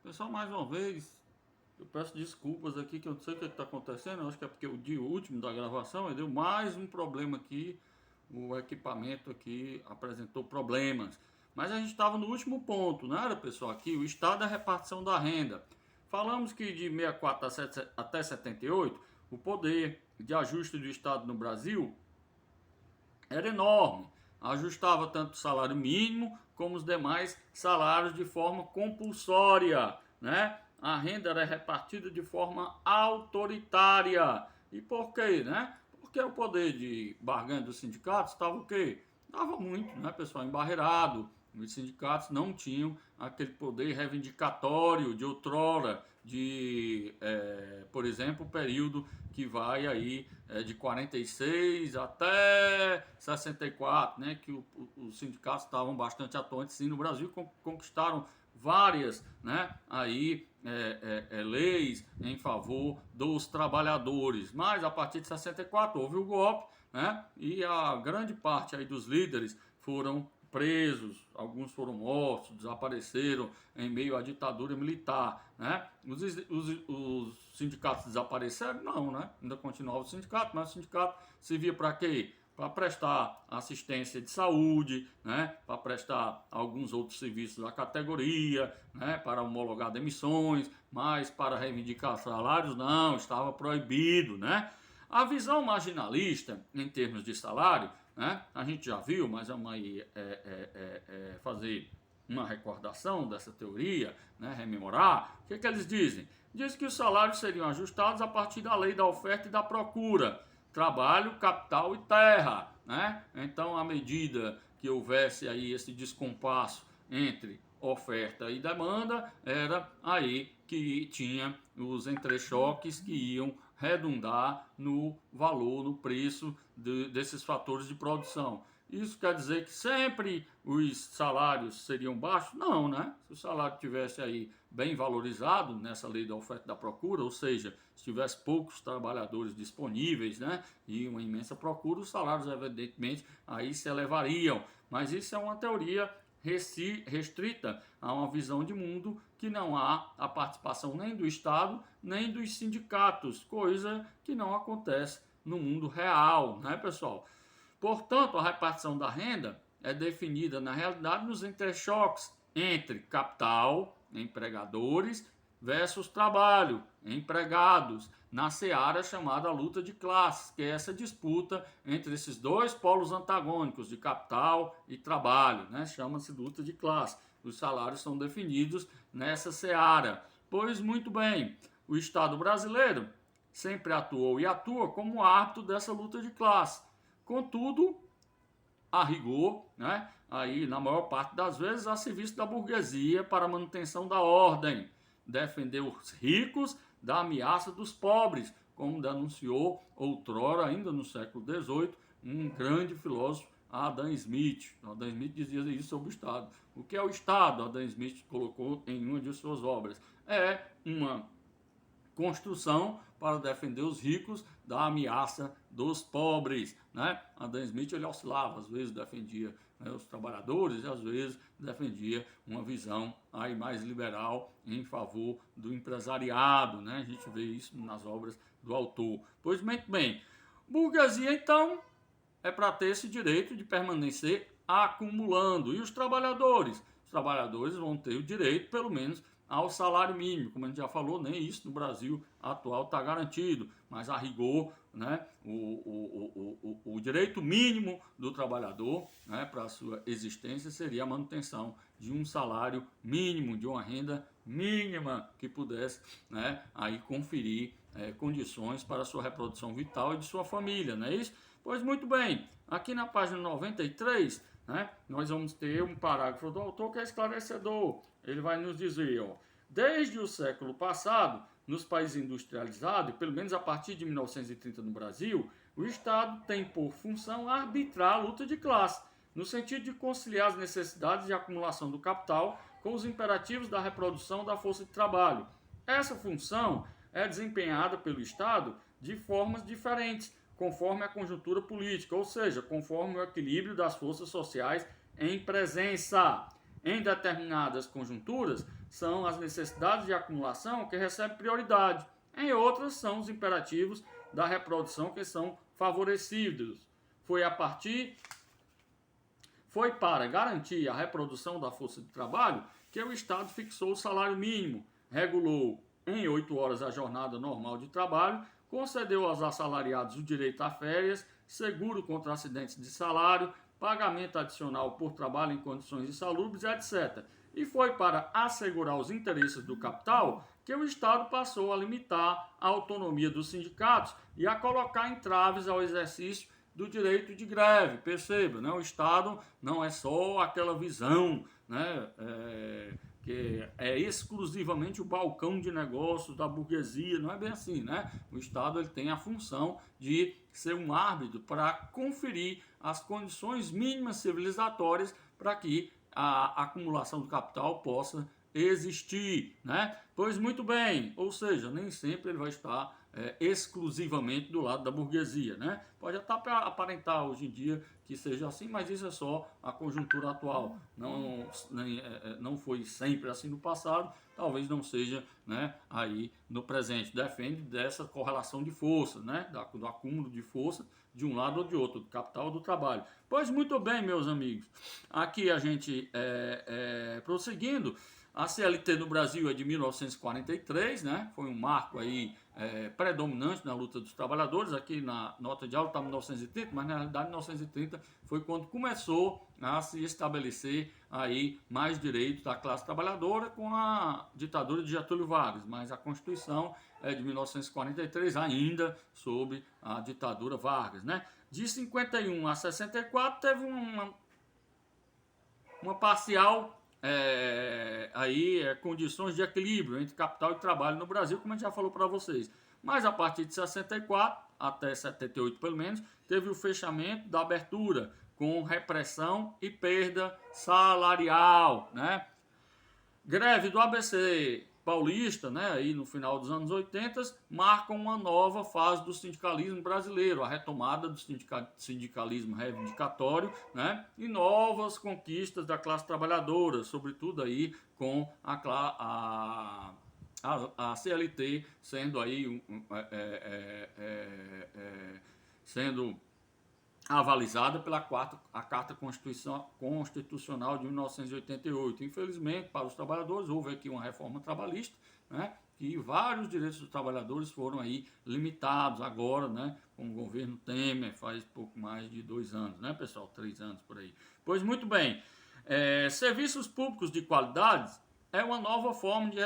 Pessoal, mais uma vez, eu peço desculpas aqui que eu não sei o que está acontecendo. Eu acho que é porque o dia último da gravação deu mais um problema aqui. O equipamento aqui apresentou problemas. Mas a gente estava no último ponto, não era, pessoal? Aqui, o estado da repartição da renda. Falamos que de 64 até 78, o poder de ajuste do Estado no Brasil era enorme. Ajustava tanto o salário mínimo como os demais salários de forma compulsória, né? A renda era repartida de forma autoritária. E por quê, né? Porque o poder de barganha dos sindicatos estava o quê? Estava muito, né, pessoal, embarreirado. Os sindicatos não tinham aquele poder reivindicatório de outrora, por exemplo, o período que vai aí de 46 até 64, né, que os sindicatos estavam bastante atuantes sim no Brasil, conquistaram várias, né, leis em favor dos trabalhadores. Mas a partir de 64 houve o golpe, né, e a grande parte aí dos líderes foram presos, alguns foram mortos, desapareceram em meio à ditadura militar, né? Os sindicatos desapareceram? Não, né? Ainda continuava o sindicato, mas o sindicato servia para quê? Para prestar assistência de saúde, né? Para prestar alguns outros serviços da categoria, né? Para homologar demissões, mas para reivindicar salários, não, estava proibido, né? A visão marginalista, em termos de salário, né? A gente já viu, mas vamos aí fazer uma recordação dessa teoria, né? Rememorar. O que eles dizem? Dizem que os salários seriam ajustados a partir da lei da oferta e da procura. Trabalho, capital e terra, né? Então, à medida que houvesse aí esse descompasso entre oferta e demanda, era aí que tinha os entrechoques que iam redundar no valor, no preço desses fatores de produção. Isso quer dizer que sempre os salários seriam baixos? Não, né? Se o salário tivesse aí bem valorizado nessa lei da oferta e da procura, ou seja, se tivesse poucos trabalhadores disponíveis, né, e uma imensa procura, os salários evidentemente aí se elevariam. Mas isso é uma teoria restrita a uma visão de mundo que não há a participação nem do Estado, nem dos sindicatos, coisa que não acontece no mundo real, né, pessoal? Portanto, a repartição da renda é definida, na realidade, nos entrechoques entre capital, empregadores, versus trabalho, empregados, na seara chamada luta de classes, que é essa disputa entre esses dois polos antagônicos de capital e trabalho, né? Chama-se luta de classe. Os salários são definidos nessa seara. Pois muito bem, o Estado brasileiro sempre atuou e atua como árbitro dessa luta de classe. Contudo, a rigor, né, aí na maior parte das vezes a serviço da burguesia para a manutenção da ordem, defender os ricos da ameaça dos pobres, como denunciou outrora, ainda no século XVIII, um grande filósofo, Adam Smith. Adam Smith dizia isso sobre o Estado. O que é o Estado? Adam Smith colocou em uma de suas obras. É uma construção para defender os ricos da ameaça dos pobres, né? Adam Smith ele oscilava, às vezes defendia, né, os trabalhadores e às vezes defendia uma visão aí mais liberal em favor do empresariado, né? A gente vê isso nas obras do autor. Pois muito bem, burguesia então é para ter esse direito de permanecer acumulando. E os trabalhadores? Os trabalhadores vão ter o direito, pelo menos, ao salário mínimo. Como a gente já falou, nem isso no Brasil atual está garantido. Mas, a rigor, né, o direito mínimo do trabalhador, né, para a sua existência seria a manutenção de um salário mínimo, de uma renda mínima que pudesse, né, aí conferir condições para a sua reprodução vital e de sua família, não é isso? Pois muito bem, aqui na página 93, né, nós vamos ter um parágrafo do autor que é esclarecedor. Ele vai nos dizer, ó, desde o século passado, nos países industrializados, pelo menos a partir de 1930 no Brasil, o Estado tem por função arbitrar a luta de classe, no sentido de conciliar as necessidades de acumulação do capital com os imperativos da reprodução da força de trabalho. Essa função é desempenhada pelo Estado de formas diferentes, conforme a conjuntura política, ou seja, conforme o equilíbrio das forças sociais em presença. Em determinadas conjunturas, são as necessidades de acumulação que recebem prioridade. Em outras, são os imperativos da reprodução que são favorecidos. Foi para garantir a reprodução da força de trabalho que o Estado fixou o salário mínimo, regulou em 8 horas a jornada normal de trabalho, concedeu aos assalariados o direito a férias, seguro contra acidentes de salário, pagamento adicional por trabalho em condições insalubres, etc. E foi para assegurar os interesses do capital que o Estado passou a limitar a autonomia dos sindicatos e a colocar entraves ao exercício do direito de greve. Perceba, né? O Estado não é só aquela visão, né, que é exclusivamente o balcão de negócios da burguesia, não é bem assim, né? O Estado ele tem a função de ser um árbitro para conferir as condições mínimas civilizatórias para que a acumulação do capital possa existir, né? Pois muito bem, ou seja, nem sempre ele vai estar exclusivamente do lado da burguesia, né? Pode até aparentar hoje em dia que seja assim, mas isso é só a conjuntura atual. Não foi sempre assim no passado, talvez não seja, né, aí no presente. Defende dessa correlação de força, né, do acúmulo de força de um lado ou de outro, do capital ou do trabalho. Pois muito bem, meus amigos, aqui a gente prosseguindo. A CLT no Brasil é de 1943, né? Foi um marco aí predominante na luta dos trabalhadores. Aqui na nota de aula está 1930, mas na realidade 1930 foi quando começou a se estabelecer aí mais direitos da classe trabalhadora com a ditadura de Getúlio Vargas. Mas a Constituição é de 1943, ainda sob a ditadura Vargas, né? De 51 a 64 teve uma parcial condições de equilíbrio entre capital e trabalho no Brasil, como a gente já falou para vocês. Mas a partir de 64 até 78 pelo menos, teve o fechamento da abertura com repressão e perda salarial, né? Greve do ABC paulista, né, aí no final dos anos 80, marcam uma nova fase do sindicalismo brasileiro, a retomada do sindicalismo reivindicatório, né, e novas conquistas da classe trabalhadora, sobretudo aí com a CLT sendo aí sendo avalizada pela Carta Constitucional de 1988. Infelizmente, para os trabalhadores, houve aqui uma reforma trabalhista, né, que vários direitos dos trabalhadores foram aí limitados agora, né, com o governo Temer, faz pouco mais de 2 anos, né, pessoal? 3 anos por aí. Pois muito bem, serviços públicos de qualidade é uma nova forma de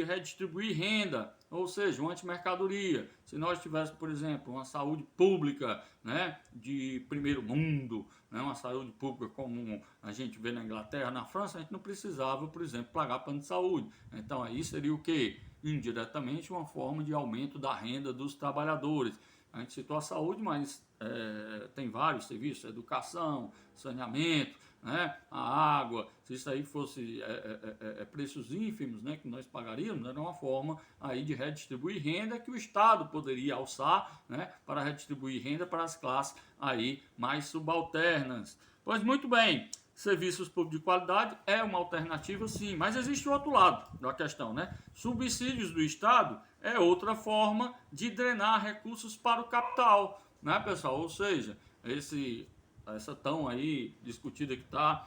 redistribuir renda, ou seja, uma antimercadoria. Se nós tivéssemos, por exemplo, uma saúde pública, né, de primeiro mundo, né, uma saúde pública como a gente vê na Inglaterra, na França, a gente não precisava, por exemplo, pagar plano de saúde. Então aí seria o quê? Indiretamente uma forma de aumento da renda dos trabalhadores. A gente citou a saúde, mas tem vários serviços, educação, saneamento, né, a água. Se isso aí fosse preços ínfimos, né, que nós pagaríamos, era uma forma aí de redistribuir renda que o Estado poderia alçar, né, para redistribuir renda para as classes aí mais subalternas. Pois muito bem, serviços públicos de qualidade é uma alternativa, sim, mas existe o outro lado da questão, né? Subsídios do Estado é outra forma de drenar recursos para o capital, né, pessoal? Ou seja, essa tão aí discutida que está,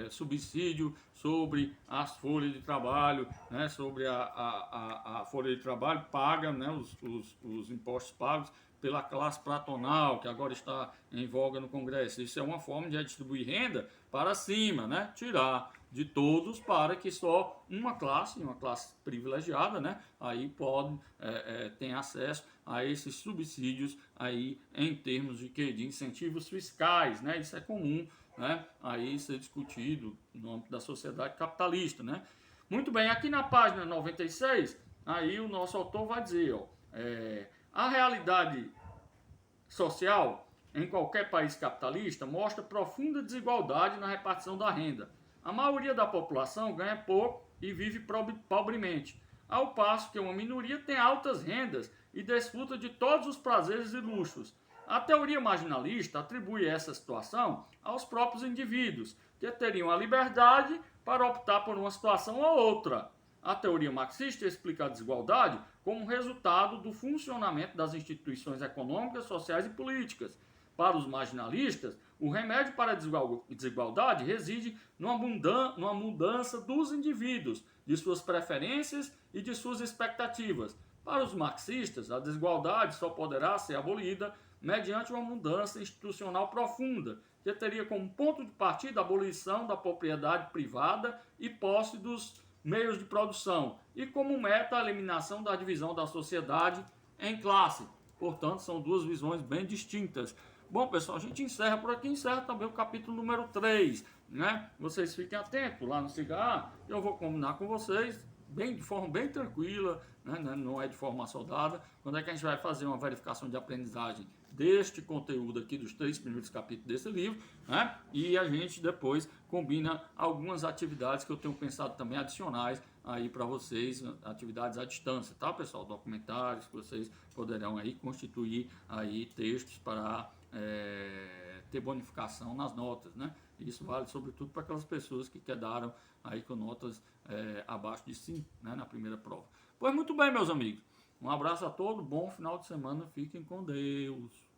subsídio sobre as folhas de trabalho, né, sobre a folha de trabalho paga, né, os impostos pagos pela classe patronal, que agora está em voga no Congresso. Isso é uma forma de redistribuir renda para cima, né, tirar de todos para que só uma classe privilegiada, né, aí pode ter acesso a esses subsídios aí em termos de incentivos fiscais, né? Isso é comum, né, aí ser discutido no âmbito da sociedade capitalista, né? Muito bem, aqui na página 96, aí o nosso autor vai dizer, ó, a realidade social em qualquer país capitalista mostra profunda desigualdade na repartição da renda. A maioria da população ganha pouco e vive pobremente, ao passo que uma minoria tem altas rendas e desfruta de todos os prazeres e luxos. A teoria marginalista atribui essa situação aos próprios indivíduos, que teriam a liberdade para optar por uma situação ou outra. A teoria marxista explica a desigualdade como resultado do funcionamento das instituições econômicas, sociais e políticas. Para os marginalistas, o remédio para a desigualdade reside numa mudança dos indivíduos, de suas preferências e de suas expectativas. Para os marxistas, a desigualdade só poderá ser abolida mediante uma mudança institucional profunda, que teria como ponto de partida a abolição da propriedade privada e posse dos meios de produção, e como meta a eliminação da divisão da sociedade em classe. Portanto, são duas visões bem distintas. Bom, pessoal, a gente encerra por aqui, encerra também o capítulo número 3, né? Vocês fiquem atentos lá no Cigarro, eu vou combinar com vocês, de forma bem tranquila, né? Não é de forma soldada, quando é que a gente vai fazer uma verificação de aprendizagem deste conteúdo aqui, dos 3 primeiros capítulos desse livro, né? E a gente depois combina algumas atividades que eu tenho pensado também adicionais aí para vocês, atividades à distância, tá, pessoal? Documentários que vocês poderão aí constituir aí textos para ter bonificação nas notas, né? Isso vale sobretudo para aquelas pessoas que quedaram aí com notas abaixo de 5, né, na primeira prova. Pois muito bem, meus amigos. Um abraço a todos, bom final de semana, fiquem com Deus.